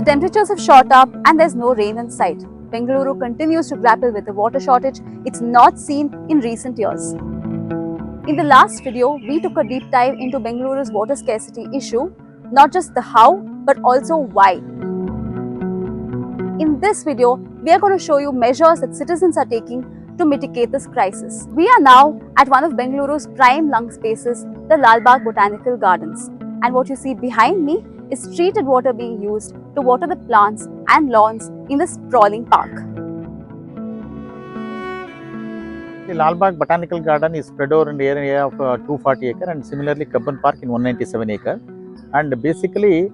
The temperatures have shot up and there's no rain in sight. Bengaluru continues to grapple with a water shortage it's not seen in recent years. In the last video, we took a deep dive into Bengaluru's water scarcity issue, not just the how, but also why. In this video, we are going to show you measures that citizens are taking to mitigate this crisis. We are now at one of Bengaluru's prime lung spaces, the Lalbagh Botanical Gardens. And what you see behind me is treated water being used to water the plants and lawns in this sprawling park. The Lalbagh Botanical Garden is spread over an area of 240 acre and similarly Bhavan Park in 197 acre. And basically,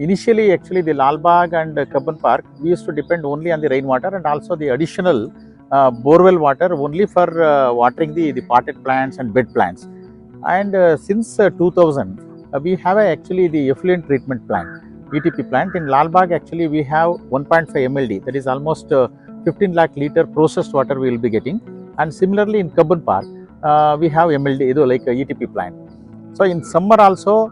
initially actually the Lalbagh and Bhavan Park, we used to depend only on the rainwater and also the additional borewell water only for watering the potted plants and bed plants. And since 2000, we have actually the effluent treatment plant, ETP plant. In Lalbagh actually we have 1.5 MLD, that is almost 15 lakh litre processed water we will be getting. And similarly in Bhavan Park, we have MLD, like a ETP plant. So in summer also,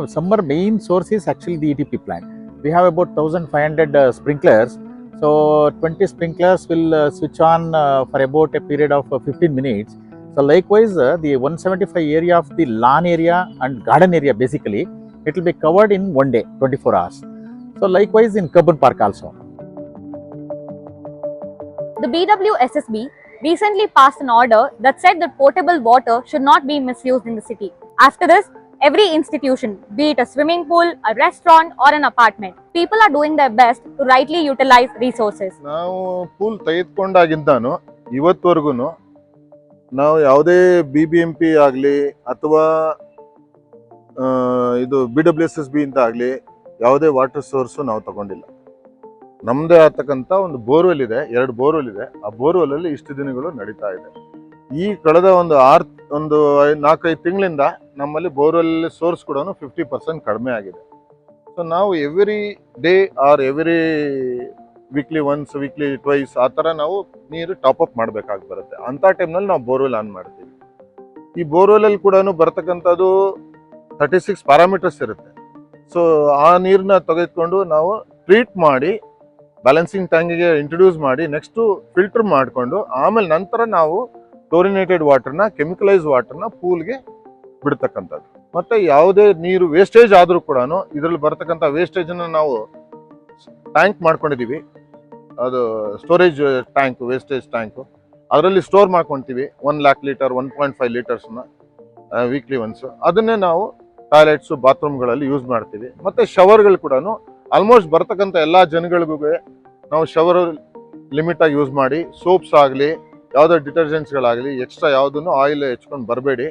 summer main source is actually the ETP plant. We have about 1500 sprinklers. So 20 sprinklers will switch on for about a period of 15 minutes. So likewise, the 175 area of the lawn area and garden area basically, it will be covered in one day, 24 hours. So likewise in Bhavan Park also. The BWSSB recently passed an order that said that potable water should not be misused in the city. After this, every institution, be it a swimming pool, a restaurant or an apartment, people are doing their best to rightly utilize resources. ನಾವು pool ತೆಗೆದುಕೊಂಡಾಗಿಂತಾನು ಇವತ್ತವರೆಗೂ ನಾವು ಯಾವುದೇ BBMP ಆಗಲಿ ಅಥವಾ ಇದು BWSSB ಅಂತ ಆಗಲಿ ಯಾವುದೇ water source ನಾವು ತಗೊಂಡಿಲ್ಲ. ನಮ್ಮದೇ ಆಗ್ತಕ್ಕಂಥ ಒಂದು ಬೋರ್ವೆಲ್ ಇದೆ, 2 ಬೋರ್ವೆಲ್ ಇದೆ. ಆ ಬೋರ್ವೆಲ್ ಅಲ್ಲಿ ಇಷ್ಟು ದಿನಗಳು ನಡೀತಾ ಇದೆ. ಈ ಕಳೆದ ಒಂದು 4-5 ತಿಂಗಳಿಂದ ನಮ್ಮಲ್ಲಿ ಬೋರ್ವೆಲ್ ಸೋರ್ಸ್ ಕೂಡ 50% ಕಡಿಮೆ ಆಗಿದೆ. ಸೊ ನಾವು every day or every weekly once, weekly twice ಆ ಥರ ನಾವು ನೀರು ಟಾಪ್ ಅಪ್ ಮಾಡಬೇಕಾಗಿ ಬರುತ್ತೆ. ಅಂಥ ಟೈಮ್ನಲ್ಲಿ ನಾವು ಬೋರ್ವೆಲ್ ಆನ್ ಮಾಡ್ತೀವಿ. ಈ ಬೋರ್ವೆಲಲ್ಲಿ ಕೂಡ ಬರ್ತಕ್ಕಂಥದ್ದು 36 ಪ್ಯಾರಾಮೀಟರ್ಸ್ ಇರುತ್ತೆ. ಸೊ ಆ ನೀರನ್ನ ತೆಗೆದುಕೊಂಡು ನಾವು ಟ್ರೀಟ್ ಮಾಡಿ ಬ್ಯಾಲೆನ್ಸಿಂಗ್ ಟ್ಯಾಂಕಿಗೆ ಇಂಟ್ರೊಡ್ಯೂಸ್ ಮಾಡಿ ನೆಕ್ಸ್ಟು ಫಿಲ್ಟರ್ ಮಾಡಿಕೊಂಡು ಆಮೇಲೆ ನಂತರ ನಾವು ಕ್ಲೋರಿನೇಟೆಡ್ ವಾಟರ್ನ, ಕೆಮಿಕಲೈಸ್ ವಾಟರ್ನ ಪೂಲ್ಗೆ ಬಿಡ್ತಕ್ಕಂಥದ್ದು. ಮತ್ತು ಯಾವುದೇ ನೀರು ವೇಸ್ಟೇಜ್ ಆದರೂ ಕೂಡ ಇದರಲ್ಲಿ ಬರ್ತಕ್ಕಂಥ ವೇಸ್ಟೇಜನ್ನು ನಾವು ಟ್ಯಾಂಕ್ ಮಾಡ್ಕೊಂಡಿದ್ದೀವಿ. ಅದು ಸ್ಟೋರೇಜ್ ಟ್ಯಾಂಕ್, ವೇಸ್ಟೇಜ್ ಟ್ಯಾಂಕು, ಅದರಲ್ಲಿ ಸ್ಟೋರ್ ಮಾಡ್ಕೊತೀವಿ 1 lakh ಲೀಟರ್, 1.5 ಲೀಟರ್ಸ್ನ ವೀಕ್ಲಿ ಒನ್ಸು. ಅದನ್ನೇ ನಾವು ಟಾಯ್ಲೆಟ್ಸು, ಬಾತ್ರೂಮ್ಗಳಲ್ಲಿ ಯೂಸ್ ಮಾಡ್ತೀವಿ. ಮತ್ತು ಶವರ್ಗಳು ಕೂಡ ಆಲ್ಮೋಸ್ಟ್ ಬರ್ತಕ್ಕಂಥ ಎಲ್ಲ ಜನಗಳಿಗೂ ನಾವು ಶವರ್ ಲಿಮಿಟಾಗಿ ಯೂಸ್ ಮಾಡಿ, ಸೋಪ್ಸ್ ಆಗಲಿ ಯಾವುದೇ ಡಿಟರ್ಜೆಂಟ್ಸ್ಗಳಾಗಲಿ ಎಕ್ಸ್ಟ್ರಾ ಯಾವುದನ್ನು ಆಯಿಲ್ ಹೆಚ್ಕೊಂಡು ಬರಬೇಡಿ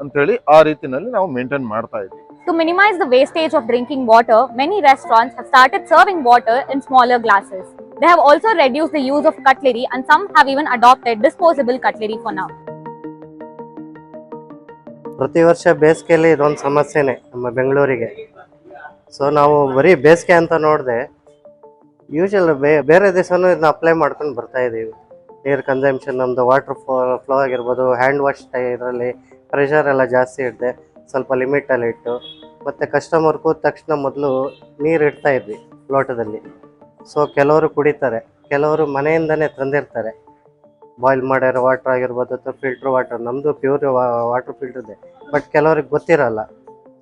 ಅಂತೇಳಿ ಆ ರೀತಿಯಲ್ಲಿ ನಾವು ಮೇಂಟೈನ್ ಮಾಡ್ತಾ ಇದ್ದೀವಿ. To minimize the wastage of drinking water, many restaurants have started serving water in smaller glasses. They have also reduced the use of cutlery and some have even adopted disposable cutlery for now. ಪ್ರತಿ ವರ್ಷ ಬೇಸಿಗೆಯಲ್ಲಿ ಇದೊಂದು ಸಮಸ್ಯೆನೇ ನಮ್ಮ ಬೆಂಗಳೂರಿಗೆ. So ನಾವು ಬರೀ ಬೇಸಿಗೆ ಅಂತ ನೋಡಿದೆ, ಯೂಶಲ್ ಬೇರೆ ದಿವಸನೂ ಇದನ್ನ ಅಪ್ಲೈ ಮಾಡ್ಕೊಂಡು ಬರ್ತಾ ಇದ್ದೀವಿ. ನೀರು ಕನ್ಸಂಪ್ಷನ್, ನಮ್ಮದು ವಾಟರ್ ಫ್ಲೋ ಆಗಿರ್ಬೋದು, ಹ್ಯಾಂಡ್ ವಾಶ್ ಇದರಲ್ಲಿ ಪ್ರೆಷರ್ ಎಲ್ಲ ಜಾಸ್ತಿ ಇರುತ್ತೆ, ಸ್ವಲ್ಪ ಲಿಮಿಟಲ್ಲಿ ಇಟ್ಟು. ಮತ್ತು ಕಸ್ಟಮರ್ ಕೂತ ತಕ್ಷಣ ಮೊದಲು ನೀರು ಇಡ್ತಾ ಇದ್ವಿ ಲೋಟದಲ್ಲಿ. ಸೊ ಕೆಲವರು ಕುಡಿತಾರೆ, ಕೆಲವರು ಮನೆಯಿಂದನೇ ತಂದಿರ್ತಾರೆ, ಬಾಯ್ಲ್ ಮಾಡಿರೋ ವಾಟರ್ ಆಗಿರ್ಬೋದು ಅಥವಾ ಫಿಲ್ಟ್ರ್ ವಾಟರ್. ನಮ್ಮದು ಪ್ಯೂರ್ ವಾಟರ್ ಫಿಲ್ಟ್ರ್ ಇದೆ, ಬಟ್ ಕೆಲವ್ರಿಗೆ ಗೊತ್ತಿರಲ್ಲ.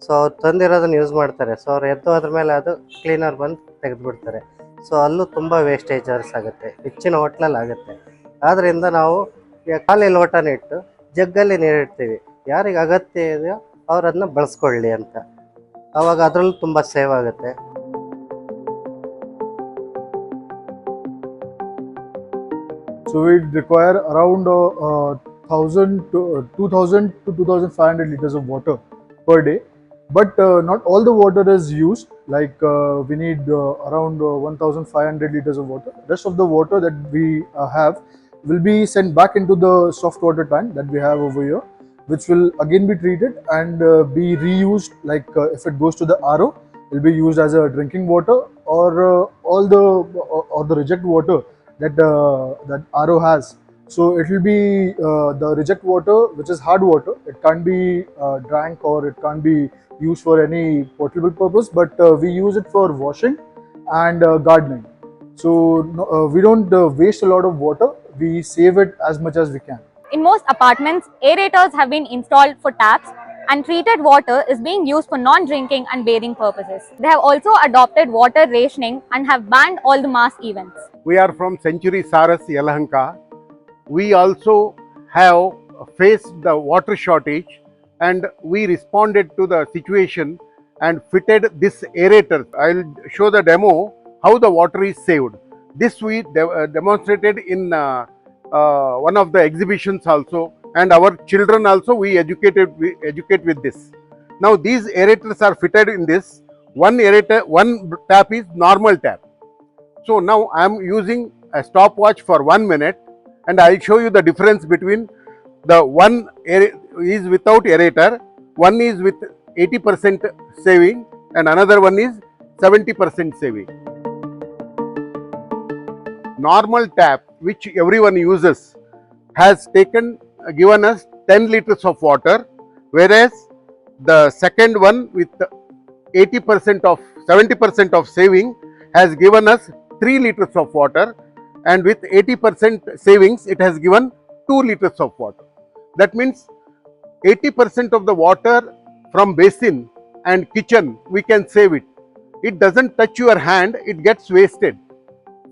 ಸೊ ಅವ್ರು ತಂದಿರೋದನ್ನು ಯೂಸ್ ಮಾಡ್ತಾರೆ. ಸೊ ಅವ್ರು ಎದ್ದು ಅದ್ರ ಮೇಲೆ ಅದು ಕ್ಲೀನರ್ ಬಂದು ತೆಗೆದುಬಿಡ್ತಾರೆ. ಸೊ ಅಲ್ಲೂ ತುಂಬ ವೇಸ್ಟೇಜರ್ಸ್ ಆಗುತ್ತೆ, ಹೆಚ್ಚಿನ ಹೋಟ್ಲಲ್ಲಿ ಆಗುತ್ತೆ. ಆದ್ದರಿಂದ ನಾವು ಖಾಲಿ ಲೋಟನ ಇಟ್ಟು ಜಗ್ಗಲ್ಲಿ ನೀರಿಡ್ತೀವಿ. ಯಾರಿಗೆ ಅಗತ್ಯ ಇದೆಯೋ ಅವ್ರು ಅದನ್ನ ಬಳಸ್ಕೊಳ್ಳಿ ಅಂತ. ಆವಾಗ ಅದರಲ್ಲೂ ತುಂಬ ಸೇವ್ ಆಗುತ್ತೆ. So we require around 2000 to 2500 liters of water per day. But not all the water is used. Like we need around 1500 liters of water. Rest of the water that we have will be sent back into the soft water tank that we have over here, which will again be treated and be reused. Like if it goes to the RO, it will be used as a drinking water, or all the reject water that that RO has. So it will be the reject water, which is hard water. It can't be drank or it can't be used for any potable purpose, but we use it for washing and gardening. So we don't waste a lot of water. We save it as much as we can. In most apartments, aerators have been installed for taps and treated water is being used for non-drinking and bathing purposes. They have also adopted water rationing and have banned all the mass events. We are from Century Saras, Yelahanka. We also have faced the water shortage and we responded to the situation and fitted this aerator. I will show the demo how the water is saved. This we demonstrated in one of the exhibitions also, and our children also we educate with this. Now these aerators are fitted in this. One tap is normal tap. So now I am using a stopwatch for 1 minute and I will show you the difference between the one is without aerator, one is with 80% saving and another one is 70% saving. Normal tap which everyone uses has given us 10 liters of water, whereas the second one with 70% of saving has given us 3 liters of water, and with 80% savings it has given 2 liters of water. That means 80% of the water from basin and kitchen we can save it. It doesn't touch your hand, it gets wasted.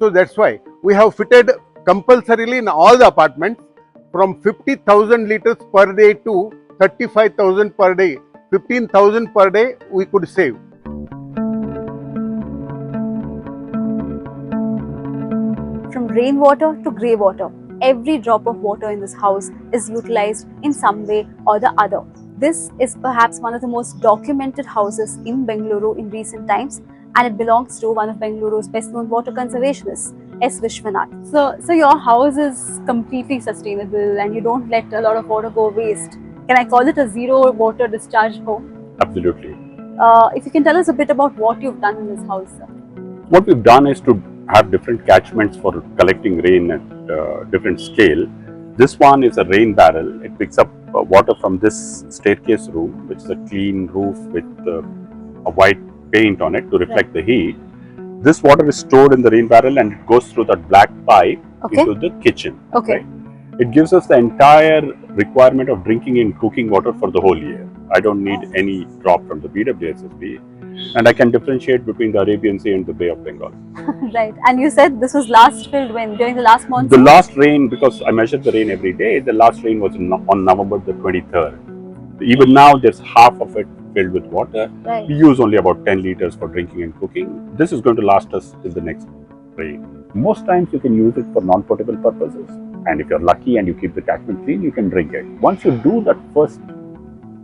So that's why we have fitted compulsorily in all the apartments from 50,000 liters per day to 35,000 per day. 15,000 per day we could save. From rainwater to grey water, every drop of water in this house is utilized in some way or the other. This is perhaps one of the most documented houses in Bengaluru in recent times, and it belongs to one of Bengaluru's best-known water conservationists, S. Vishwanath. So your house is completely sustainable and you don't let a lot of water go waste. Can I call it a zero water discharge home? Absolutely. If you can tell us a bit about what you've done in this house, sir. What we've done is to have different catchments for collecting rain at different scale. This one is a rain barrel. It picks up water from this staircase room, which is a clean roof with a white paint on it to reflect the heat. This water is stored in the rain barrel and it goes through that black pipe into the kitchen. Okay. Right? It gives us the entire requirement of drinking and cooking water for the whole year. I don't need any drop from the BWSSB, and I can differentiate between the Arabian Sea and the Bay of Bengal. Right. And you said this was last filled when? During the last monsoon? The last rain, because I measured the rain every day, the last rain was on November the 23rd. Even now, there's half of it filled with water. Right. We use only about 10 liters for drinking and cooking. This is going to last us till the next rain. Most times you can use it for non-potable purposes. And if you're lucky and you keep the catchment clean, you can drink it. Once you do that first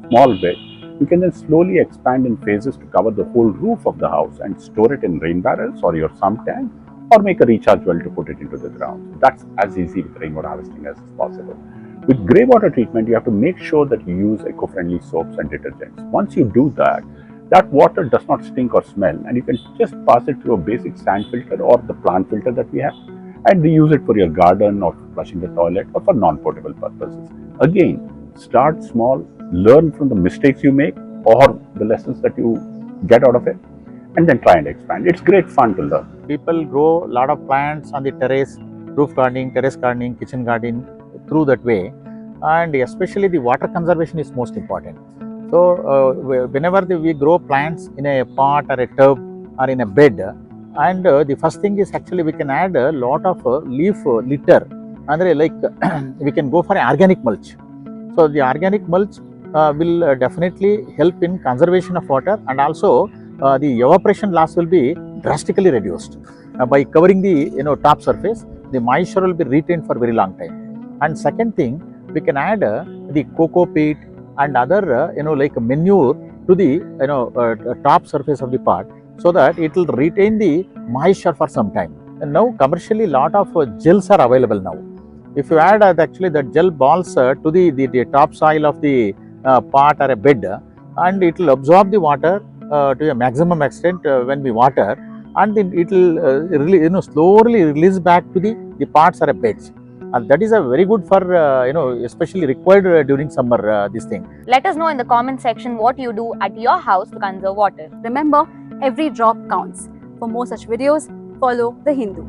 small bit, you can then slowly expand in phases to cover the whole roof of the house and store it in rain barrels or your sump tank, or make a recharge well to put it into the ground. That's as easy with rainwater harvesting as possible. With grey water treatment, you have to make sure that you use eco-friendly soaps and detergents. Once you do that, that water does not stink or smell, and you can just pass it through a basic sand filter or the plant filter that we have, and reuse it for your garden or flushing the toilet or for non-potable purposes. Again, start small, learn from the mistakes you make or the lessons that you get out of it, and then try and expand. It's great fun to learn. People grow a lot of plants on the terrace, roof gardening, terrace gardening, kitchen gardening through that way, and especially the water conservation is most important. So whenever we grow plants in a pot or a tub or in a bed, and the first thing is actually we can add a lot of leaf litter, and like we can go for an organic mulch. So the organic mulch will definitely help in conservation of water, and also the evaporation loss will be drastically reduced. By covering the top surface, the moisture will be retained for very long time. And second thing, we can add the cocoa peat and other like manure to the top surface of the pot, so that it will retain the moisture for some time. And now commercially lot of gels are available now. If you add actually the gel balls to the top soil of the pot or a bed, and it will absorb the water to a maximum extent when we water, and then it will really slowly release back to the pots or a beds. And that is a very good for especially required during summer this thing. Let us know in the comment section what you do at your house to conserve water. Remember, every drop counts. For more such videos, follow The Hindu.